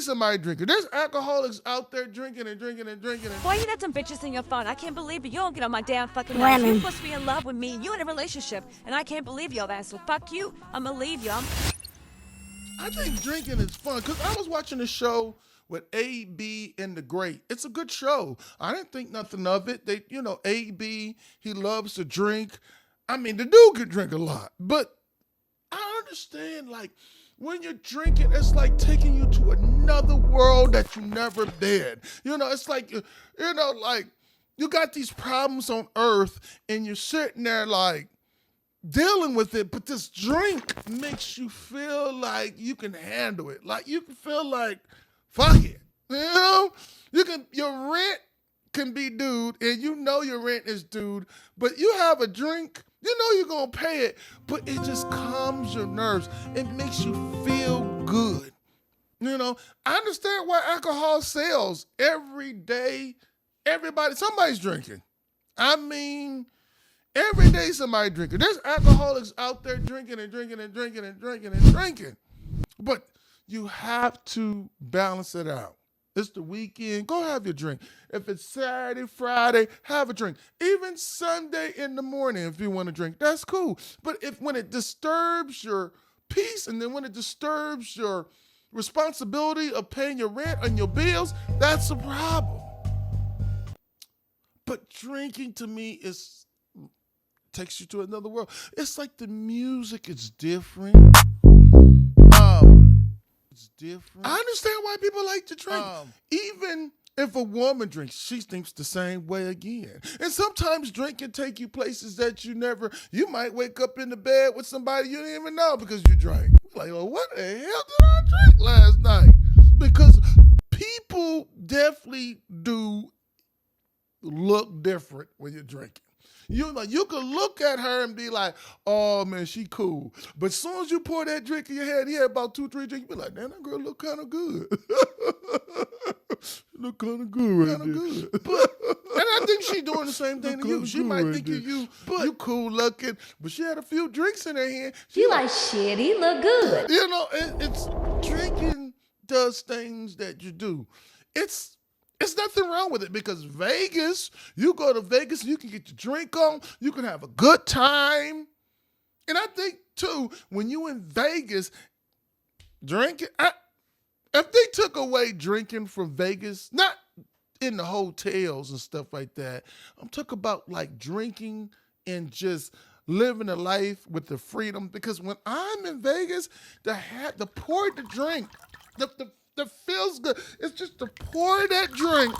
day somebody drinking. There's alcoholics out there drinking and drinking and drinking. Boy, you got some bitches in your phone. I can't believe it. You don't get on my damn fucking nerves. You're supposed to be in love with me. You in a relationship, and I can't believe you all that. So fuck you. I'ma leave you. I think drinking is fun because I was watching a show with A.B. and the Great. It's a good show. I didn't think nothing of it. A.B., he loves to drink. I mean, the dude could drink a lot, but I understand, like, when you're drinking, it's like taking you to another world that you never been. It's like, like you got these problems on earth and you're sitting there like dealing with it, but this drink makes you feel like you can handle it. Like you can feel like, fuck it. Your rent can be dude, and your rent is dude, but you have a drink, you're going to pay it, but it just calms your nerves. It makes you feel good. I understand why alcohol sells every day. Somebody's drinking. I mean, every day somebody drinking. There's alcoholics out there drinking and drinking and drinking and drinking and drinking. But you have to balance it out. It's the weekend. Go have your drink. If it's Saturday, Friday, have a drink. Even Sunday in the morning, if you want to drink, that's cool. But when it disturbs your peace, and then when it disturbs your responsibility of paying your rent and your bills, that's a problem. But drinking to me takes you to another world. It's like the music is different. It's different. I understand why people like to drink. Even if a woman drinks, she thinks the same way again. And sometimes drink can take you places that you might wake up in the bed with somebody you didn't even know because you drank. Like, oh, what the hell did I drink last night? Because people definitely do look different when you're drinking. You can look at her and be like, oh, man, she cool. But as soon as you pour that drink in your head, about 2-3 drinks, you be like, man, that girl look kind of good. Look kind of good right there. And I think she's doing the same thing to you. She might think you cool looking, but she had a few drinks in her hand. She like, shit, he look good. It's drinking does things that you do. It's nothing wrong with it because you go to Vegas, you can get your drink on, you can have a good time. And I think, too, when you in Vegas, drinking, if they took away drinking from Vegas, not in the hotels and stuff like that, I'm talking about like drinking and just living a life with the freedom. Because when I'm in Vegas, the pour the drink, the feels good. It's just to pour that drink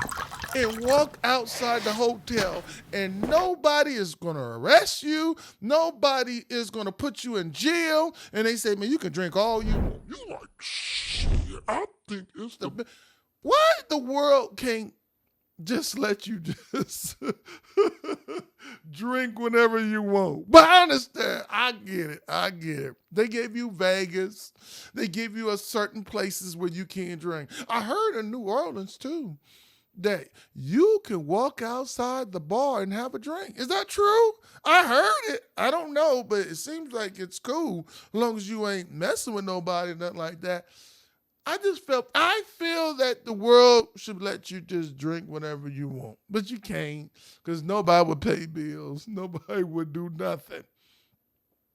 and walk outside the hotel, and nobody is going to arrest you. Nobody is going to put you in jail. And they say, man, you can drink all you want. You're like, shit, I think it's why the world can't just let you just drink whenever you want. But I understand. I get it. They gave you Vegas. They give you certain places where you can't drink. I heard in New Orleans, too, that you can walk outside the bar and have a drink. Is that true? I heard it. I don't know, but it seems like it's cool as long as you ain't messing with nobody, nothing like that. I feel that the world should let you just drink whenever you want. But you can't because nobody would pay bills. Nobody would do nothing.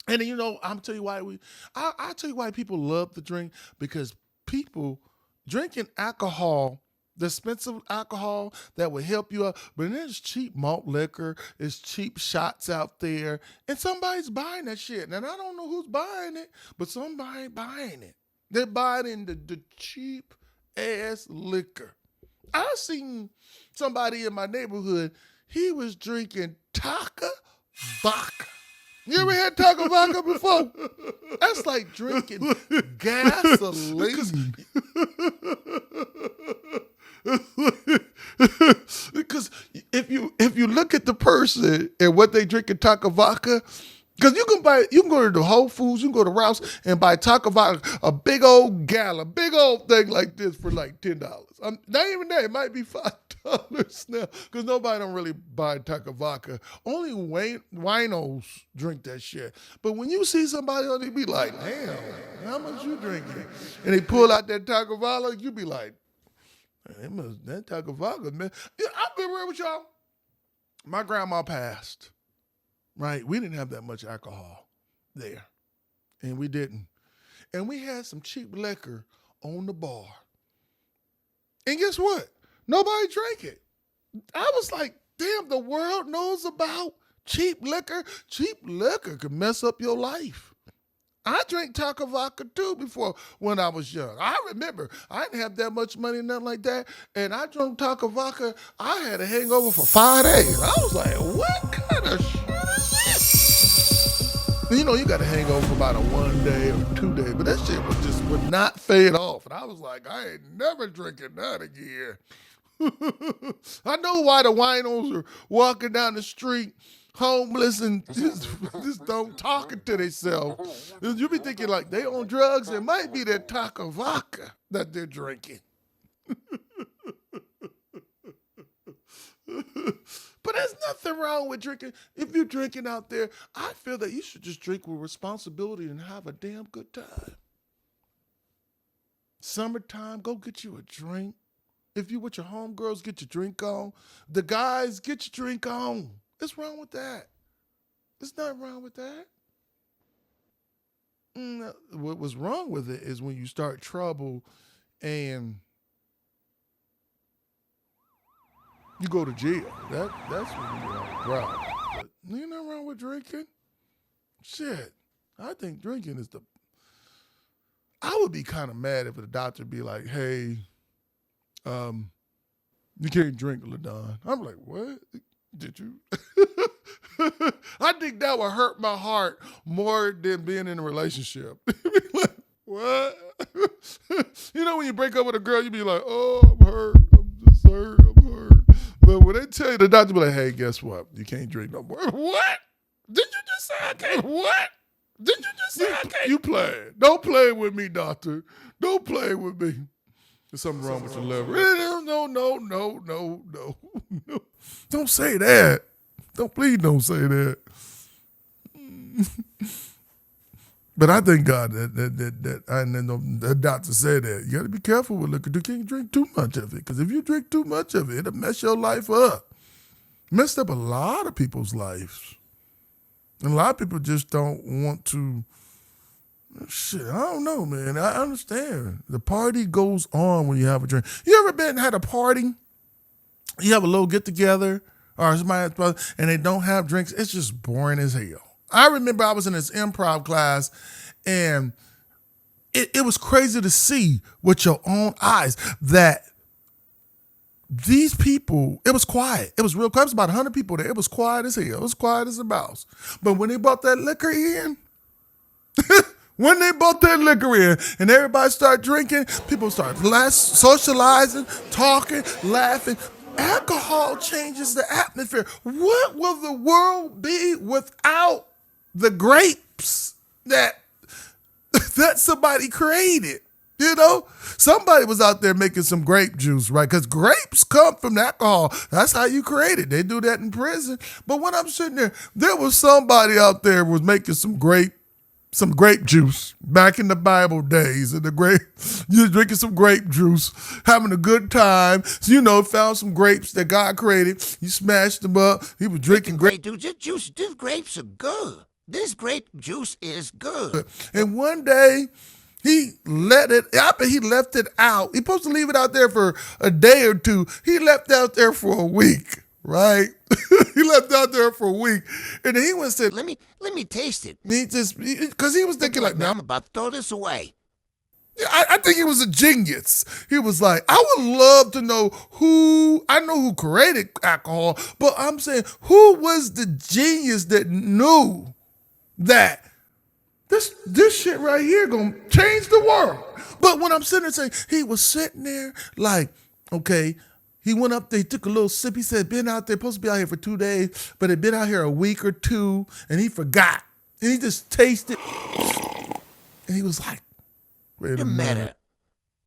And I'll tell you why people love to drink, because people drinking alcohol, the expensive alcohol that will help you out, but there's cheap malt liquor, there's cheap shots out there, and somebody's buying that shit. And I don't know who's buying it, but somebody buying it. They're buying the cheap-ass liquor. I seen somebody in my neighborhood, he was drinking Taka vodka. You ever had Taka vodka before? That's like drinking gasoline. Because if you look at the person and what they drink in Taka vodka, Because you can go to the Whole Foods, you can go to Ralph's and buy taco vodka, a big old gallon, big old thing like this for like $10. Not even that, it might be $5 now because nobody don't really buy taco vodka. Only winos drink that shit. But when you see somebody else, they be like, damn, how much you drinking? And they pull out that taco vodka, you be like, that taco vodka, man. Yeah, I'll be real with y'all. My grandma passed. Right? We didn't have that much alcohol there. And we didn't. And we had some cheap liquor on the bar. And guess what? Nobody drank it. I was like, damn, the world knows about cheap liquor. Cheap liquor could mess up your life. I drank taco vodka too before when I was young. I remember I didn't have that much money, nothing like that. And I drank taco vodka. I had a hangover for 5 days. I was like, what kind of shit is this? You know, you got a hangover for about a 1 day or 2 day, but that shit would not fade off. And I was like, I ain't never drinking that again. I know why the winos are walking down the street homeless and just don't talking to themselves. You be thinking like they on drugs. It might be that taco vodka that they're drinking. But there's nothing wrong with drinking. If you're drinking out there, I feel that you should just drink with responsibility and have a damn good time. Summertime, go get you a drink. If you with your homegirls, get your drink on. The guys, get your drink on. What's wrong with that? There's nothing wrong with that. What was wrong with it is when you start trouble and you go to jail. That's when you're on the ground. But ain't nothing wrong with drinking. Shit. I think drinking is I would be kind of mad if the doctor be like, hey, you can't drink, LaDon. I'm like, what? Did you? I think that would hurt my heart more than being in a relationship. Like, what? You know when you break up with a girl, you be like, oh, I'm hurt. I'm just hurt. I'm hurt. But when they tell you, the doctor be like, hey, guess what? You can't drink no more. What? Did you just say I can't? What? Did you just say I can't? You playing. Don't play with me, doctor. Don't play with me. There's something wrong with your liver. No. Don't say that. Please don't say that. But I thank God that I know the doctor said that. You got to be careful with liquor. You can't drink too much of it. Because if you drink too much of it, it'll mess your life up. Messed up a lot of people's lives. And a lot of people just don't want to. Shit, I don't know, man. I understand. The party goes on when you have a drink. You ever been had a party? You have a little get together, or somebody, and they don't have drinks. It's just boring as hell. I remember I was in this improv class, and it was crazy to see with your own eyes that these people, it was quiet. It was real quiet. It was about 100 people there. It was quiet as hell. It was quiet as a mouse. But when they brought that liquor in, when they brought that liquor in and everybody started drinking, people start socializing, talking, laughing. Alcohol changes the atmosphere. What will the world be without the grapes that somebody created? You know, somebody was out there making some grape juice, right? Because grapes come from alcohol. That's how you create it. They do that in prison. But when I'm sitting there was somebody out there was making some grape juice back in the Bible days. And you're drinking some grape juice, having a good time. So, found some grapes that God created. You smashed them up. He was drinking grape juice. These grapes are good. This grape juice is good. And one day, he left it out. He supposed to leave it out there for a day or two. He left it out there for a week, right? He left it out there for a week. And then he went and said, let me taste it. Because he was thinking like, I'm about to throw this away. I think he was a genius. He was like, I would love to know I know who created alcohol, but I'm saying, who was the genius that knew that this shit right here gonna change the world? But when I'm sitting there saying, he was sitting there like, okay, he went up there, he took a little sip. He said, been out there, supposed to be out here for 2 days, but had been out here a week or two, and he forgot. And he just tasted, and he was like, wait a minute.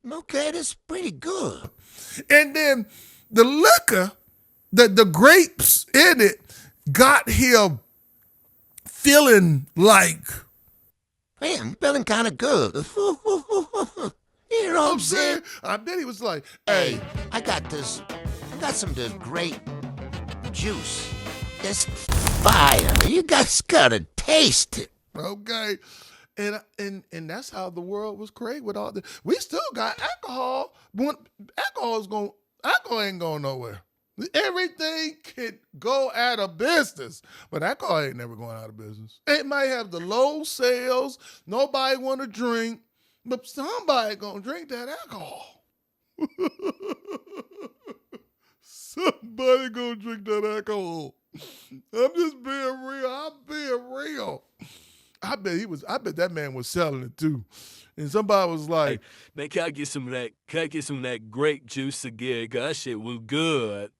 Okay, that's pretty good. And then the liquor, the grapes in it, got him feeling like, Man, I'm feeling kind of good. You know what I'm saying? I bet he was like, Hey, hey, I got some of the great juice. That's fire. You guys gotta taste it. okay. And that's how the world was created with all the. We still got alcohol. But alcohol ain't going nowhere. Everything can go out of business, but alcohol ain't never going out of business. It might have the low sales. Nobody want to drink, but somebody gonna drink that alcohol. Somebody gonna drink that alcohol. I'm just being real. I'm being real. I bet that man was selling it too. And somebody was like, Man, can I get some of that grape juice again? 'Cause that shit was good.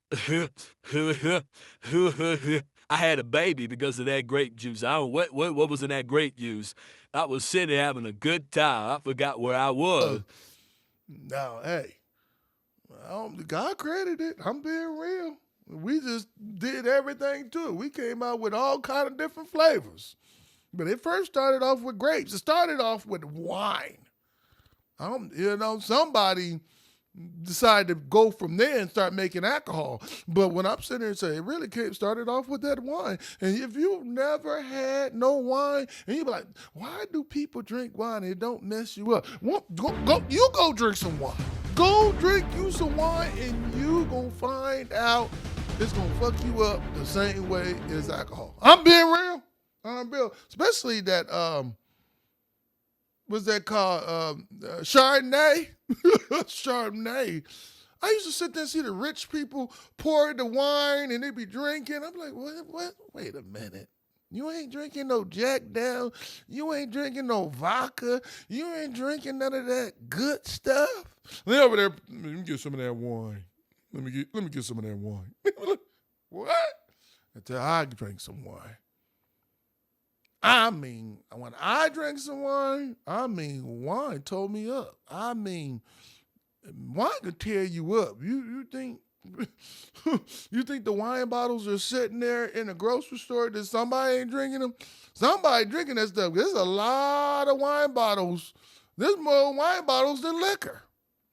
I had a baby because of that grape juice. I don't what was in that grape juice. I was sitting there having a good time. I forgot where I was. no, hey, God credited it. I'm being real. We just did everything to it. We came out with all kind of different flavors. But it first started off with grapes. It started off with wine. Somebody decided to go from there and start making alcohol. But when I'm sitting there and say it really started off with that wine. And if you've never had no wine, and you be like, why do people drink wine and it don't mess you up? Go drink some wine. Go drink you some wine and you gonna find out it's gonna fuck you up the same way as alcohol. I'm being real. Especially that what's that called? Chardonnay. Chardonnay. I used to sit there and see the rich people pour the wine and they be drinking. I'm like, what? Wait a minute. You ain't drinking no Jack Daniels. You ain't drinking no vodka. You ain't drinking none of that good stuff. They over there, let me get some of that wine. Let me get some of that wine. What? Until I drink some wine. I mean, when I drank some wine, wine tore me up. Wine could tear you up. You think you think the wine bottles are sitting there in the grocery store that somebody ain't drinking them? Somebody drinking that stuff. There's a lot of wine bottles. There's more wine bottles than liquor.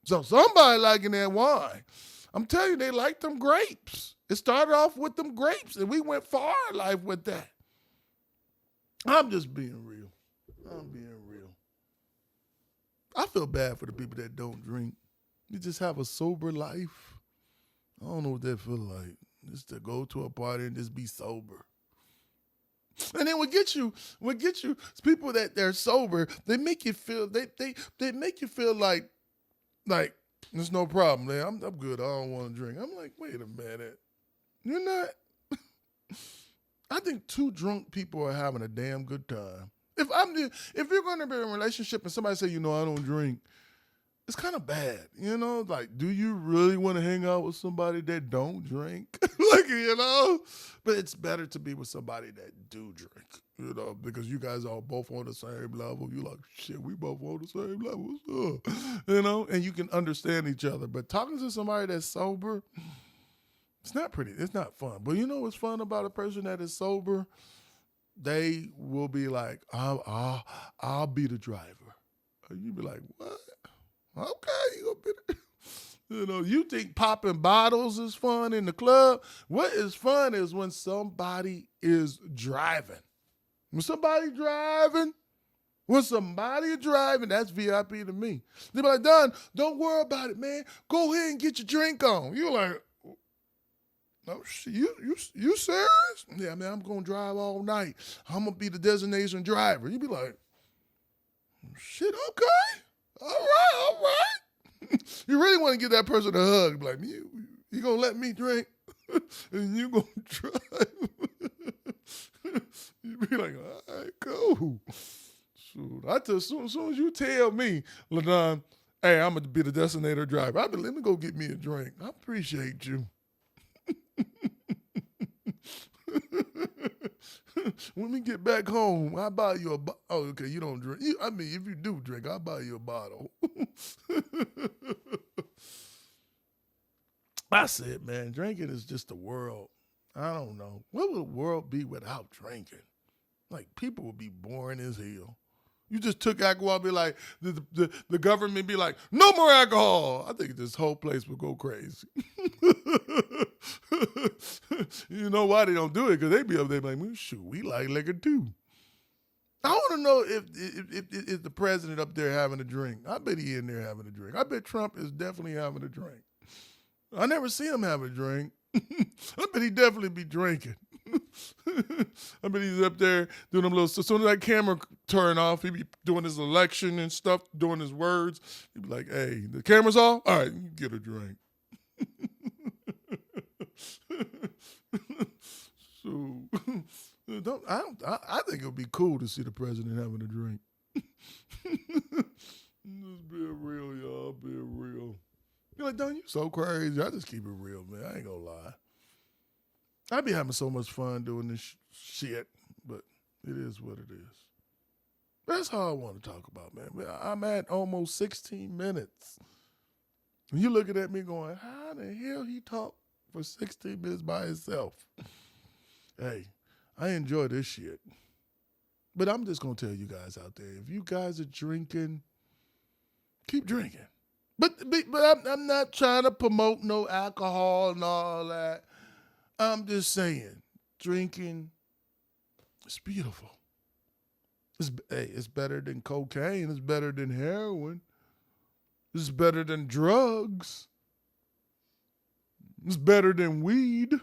So somebody liking that wine. I'm telling you, they like them grapes. It started off with them grapes, and we went far in life with that. I'm just being real. I feel bad for the people that don't drink. You just have a sober life. I don't know what that feel like. Just to go to a party and just be sober. And then what get you, it's people that they're sober, they make you feel, they make you feel like there's no problem, man. I'm good. I don't want to drink. I'm like, wait a minute. You're not. I think two drunk people are having a damn good time. If you're going to be in a relationship and somebody say, I don't drink, it's kind of bad, Like, do you really want to hang out with somebody that don't drink? But it's better to be with somebody that do drink, because you guys are both on the same level. You like, shit, we both on the same level. What's up? And you can understand each other. But talking to somebody that's sober, it's not pretty. It's not fun. But you know what's fun about a person that is sober? They will be like, I'll be the driver. And you be like, what? Okay, you gonna be the... you think popping bottles is fun in the club? What is fun is when somebody is driving. When somebody driving, that's VIP to me. They be like, Don, don't worry about it, man. Go ahead and get your drink on. You're like, no, you serious? Yeah, man, I'm going to drive all night. I'm going to be the destination driver. You be like, shit, okay. All right. You really want to give that person a hug. Be like, you going to let me drink? And you going to drive? You be like, all right, cool. Shoot, as soon as you tell me, LaDon, hey, I'm going to be the designator driver, I be, let me go get me a drink. I appreciate you. When we get back home, I'll buy you a bottle. Oh, okay, you don't drink. I mean, if you do drink, I'll buy you a bottle. I said, man, drinking is just the world. I don't know. What would the world be without drinking? Like, people would be boring as hell. You just took alcohol, be like, the government be like, no more alcohol. I think this whole place would go crazy. You know why they don't do it? Because they be up there like, well, shoot, we like liquor too. I want to know if the president up there having a drink. I bet he in there having a drink. I bet Trump is definitely having a drink. I never see him have a drink. I bet he definitely be drinking. I bet he's up there doing them little. As soon as that camera turn off, he be doing his election and stuff, doing his words. He be like, "Hey, the camera's off. All right, you get a drink." So, I think it would be cool to see the president having a drink. Just being real, y'all. Being real. You're like, don't you so crazy? I just keep it real, man. I ain't gonna lie. I be having so much fun doing this shit, but it is what it is. That's all I want to talk about, man. I'm at almost 16 minutes. And you looking at me going, how the hell he talk for 16 minutes by himself? Hey, I enjoy this shit. But I'm just going to tell you guys out there, if you guys are drinking, keep drinking. But I'm not trying to promote no alcohol and all that. I'm just saying, drinking is beautiful. It's better than cocaine. It's better than heroin. It's better than drugs. It's better than weed.